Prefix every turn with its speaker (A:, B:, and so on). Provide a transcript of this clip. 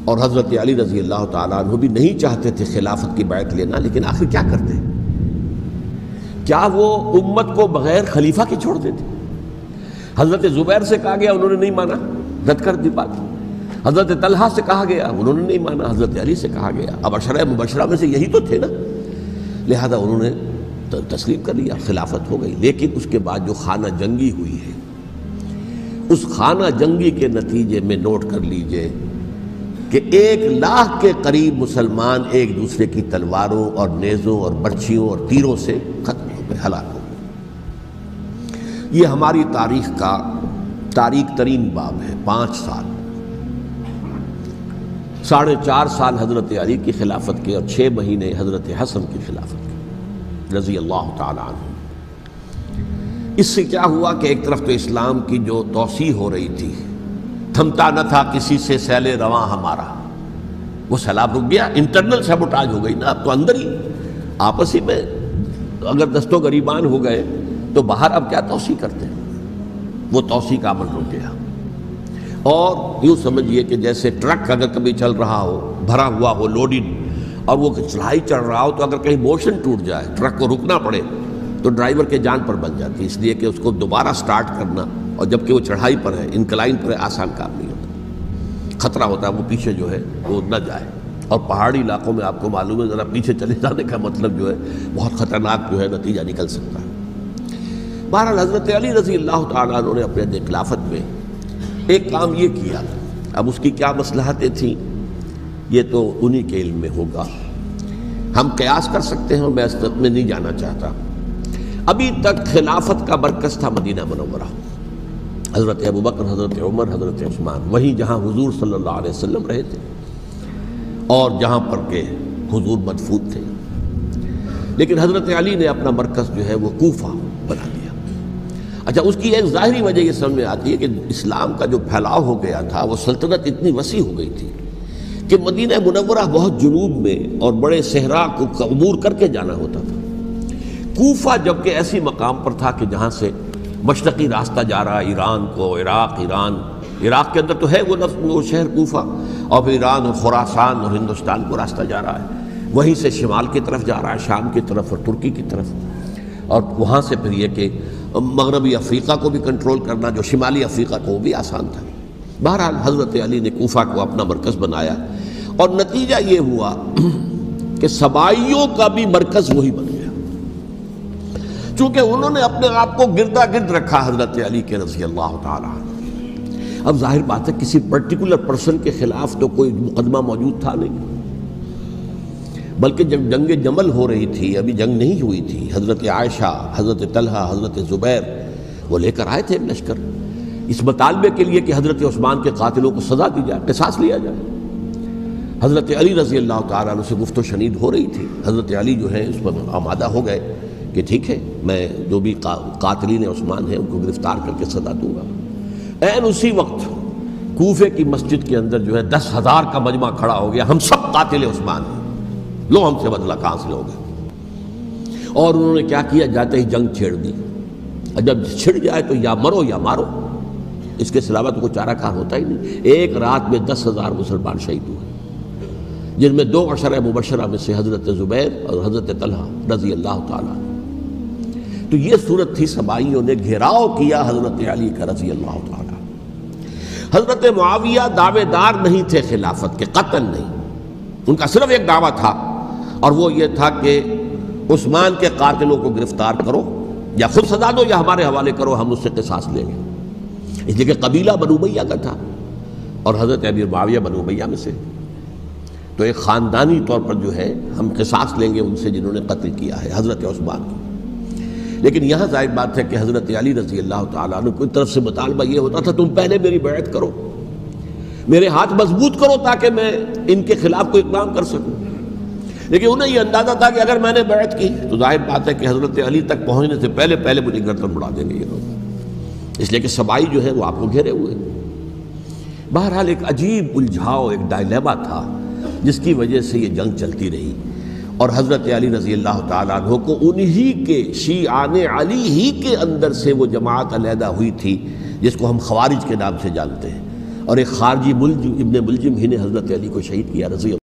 A: اور حضرت علی رضی اللہ تعالیٰ عنہ بھی نہیں چاہتے تھے خلافت کی بیعت لینا، لیکن آخر کیا کرتے؟ کیا وہ امت کو بغیر خلیفہ کے چھوڑ دیتے؟ حضرت زبیر سے کہا گیا، انہوں نے نہیں مانا، رد کر دی بات۔ حضرت طلحہ سے کہا گیا، انہوں نے نہیں مانا۔ حضرت علی سے کہا گیا، اب عشرہ مبشرہ میں سے یہی تو تھے نا، لہذا انہوں نے تسلیم کر لیا، خلافت ہو گئی۔ لیکن اس کے بعد جو خانہ جنگی ہوئی ہے، اس خانہ جنگی کے نتیجے میں نوٹ کر لیجئے کہ 1,00,000 کے قریب مسلمان ایک دوسرے کی تلواروں اور نیزوں اور برچھیوں اور تیروں سے ختم ہو گئے، ہلاک ہو گئے۔ یہ ہماری تاریخ کا تاریک ترین باب ہے۔ 5 سال، 4.5 سال حضرت علی کی خلافت کے اور 6 مہینے حضرت حسن کی خلافت کے رضی اللہ تعالی عنہ۔ اس سے کیا ہوا کہ ایک طرف تو اسلام کی جو توسیع ہو رہی تھی، تھمتا نہ تھا کسی سے سیل رواں ہمارا، وہ سیلاب رک گیا، انٹرنل سیبوٹاج ہو گئی نا، اب تو اندر ہی آپس ہی میں اگر دست و گریبان ہو گئے تو باہر اب کیا توسیع کرتے ہیں، وہ توسیع کا عمل رک گیا۔ اور یوں سمجھیے کہ جیسے ٹرک اگر کبھی چل رہا ہو، بھرا ہوا ہو، لوڈڈ، اور وہ چڑھائی چڑھ رہا ہو، تو اگر کہیں موشن ٹوٹ جائے، ٹرک کو رکنا پڑے، تو ڈرائیور کے جان پر بن جاتی ہے، اس لیے کہ اس کو دوبارہ سٹارٹ کرنا، اور جبکہ وہ چڑھائی پر ہے، انکلائن پر ہے، آسان کام نہیں ہوتا، خطرہ ہوتا ہے وہ پیچھے جو ہے وہ نہ جائے۔ اور پہاڑی علاقوں میں آپ کو معلوم ہے ذرا پیچھے چلے جانے کا مطلب جو ہے بہت خطرناک جو ہے نتیجہ نکل سکتا ہے۔ بہرحال حضرت علی رضی اللہ تعالیٰ عنہ نے اپنے خلافت میں ایک کام یہ کیا، اب اس کی کیا مصلحتیں تھیں یہ تو انہی کے علم میں ہوگا، ہم قیاس کر سکتے ہیں، میں اس میں نہیں جانا چاہتا۔ ابھی تک خلافت کا مرکز تھا مدینہ منورہ، حضرت ابوبکر، حضرت عمر، حضرت عثمان، وہیں جہاں حضور صلی اللہ علیہ وسلم رہے تھے اور جہاں پر کہ حضور مدفون تھے۔ لیکن حضرت علی نے اپنا مرکز جو ہے وہ کوفہ بنا دیا۔ اچھا، اس کی ایک ظاہری وجہ یہ سمجھ میں آتی ہے کہ اسلام کا جو پھیلاؤ ہو گیا تھا، وہ سلطنت اتنی وسیع ہو گئی تھی کہ مدینہ منورہ بہت جنوب میں اور بڑے صحرا کو عبور کر کے جانا ہوتا تھا۔ کوفہ جبکہ ایسی مقام پر تھا کہ جہاں سے مشرقی راستہ جا رہا ہے ایران کو، عراق کے اندر تو ہے وہ شہر کوفہ، اور پھر ایران اور خراسان اور ہندوستان کو راستہ جا رہا ہے، وہیں سے شمال کی طرف جا رہا ہے، شام کی طرف اور ترکی کی طرف، اور وہاں سے پھر یہ کہ مغربی افریقہ کو بھی کنٹرول کرنا، جو شمالی افریقہ کو وہ بھی آسان تھا۔ بہرحال حضرت علی نے کوفہ کو اپنا مرکز بنایا، اور نتیجہ یہ ہوا کہ سبائیوں کا بھی مرکز وہی بن گیا، چونکہ انہوں نے اپنے آپ کو گردا گرد رکھا حضرت علی کے رضی اللہ تعالیٰ عنہ۔ اب ظاہر بات ہے کسی پرٹیکولر پرسن کے خلاف تو کوئی مقدمہ موجود تھا نہیں، بلکہ جب جنگ جمل ہو رہی تھی، ابھی جنگ نہیں ہوئی تھی، حضرت عائشہ، حضرت طلحہ، حضرت زبیر وہ لے کر آئے تھے لشکر اس مطالبے کے لیے کہ حضرت عثمان کے قاتلوں کو سزا دی جائے، قصاص لیا جائے۔ حضرت علی رضی اللہ تعالیٰ عنہ سے گفت و شنید ہو رہی تھی، حضرت علی جو ہے اس پر آمادہ ہو گئے کہ ٹھیک ہے، میں جو بھی قاتلین عثمان ہیں ان کو گرفتار کر کے سزا دوں گا۔ عین اسی وقت کوفے کی مسجد کے اندر جو ہے 10,000 کا مجمع کھڑا ہو گیا، ہم سب قاتل عثمان ہیں، لو ہم سے بدلہ کہاں سے لوگے۔ اور انہوں نے کیا کیا، جاتے ہی جنگ چھیڑ دی، اور جب چھڑ جائے تو یا مرو یا مارو، اس کے علاوہ تو کوئی چارہ کار ہوتا ہی نہیں۔ ایک رات میں 10,000 مسلمان شہید ہوئے، جن میں 2 عشرہ مبشرہ میں سے حضرت زبیر اور حضرت طلحہ رضی اللہ تعالیٰ۔ تو یہ صورت تھی، سبائیوں نے گھیراؤ کیا حضرت علی کا رضی اللہ تعالیٰ۔ حضرت معاویہ دعوے دار نہیں تھے خلافت کے، قطعاً نہیں، ان کا صرف ایک دعویٰ تھا، اور وہ یہ تھا کہ عثمان کے قاتلوں کو گرفتار کرو، یا خود سزا دو یا ہمارے حوالے کرو، ہم اس سے قصاص لیں گے۔ اس لیے کہ قبیلہ بنو امیہ کا تھا، اور حضرت امیر معاویہ بنو امیہ میں سے، تو ایک خاندانی طور پر جو ہے ہم قصاص لیں گے ان سے جنہوں نے قتل کیا ہے حضرت عثمان کو۔ لیکن یہاں ظاہر بات ہے کہ حضرت علی رضی اللہ تعالیٰ عنہ کی طرف سے مطالبہ یہ ہوتا تھا، تم پہلے میری بیعت کرو، میرے ہاتھ مضبوط کرو تاکہ میں ان کے خلاف کوئی اقدام کر سکوں۔ لیکن انہیں یہ اندازہ تھا کہ اگر میں نے بیعت کی تو ظاہر بات ہے کہ حضرت علی تک پہنچنے سے پہلے مجھے گردن اڑا دیں گے یہ لوگ، اس لیے کہ سبائی جو ہے وہ آپ کو گھیرے ہوئے۔ بہرحال ایک عجیب الجھاؤ، ایک ڈائلیما تھا جس کی وجہ سے یہ جنگ چلتی رہی، اور حضرت علی رضی اللہ تعالیٰ عنہ کو انہی کے شیعان علی ہی کے اندر سے وہ جماعت علیحدہ ہوئی تھی جس کو ہم خوارج کے نام سے جانتے ہیں، اور ایک خارجی ابن ملجم ہی نے حضرت علی کو شہید کیا رضی اللہ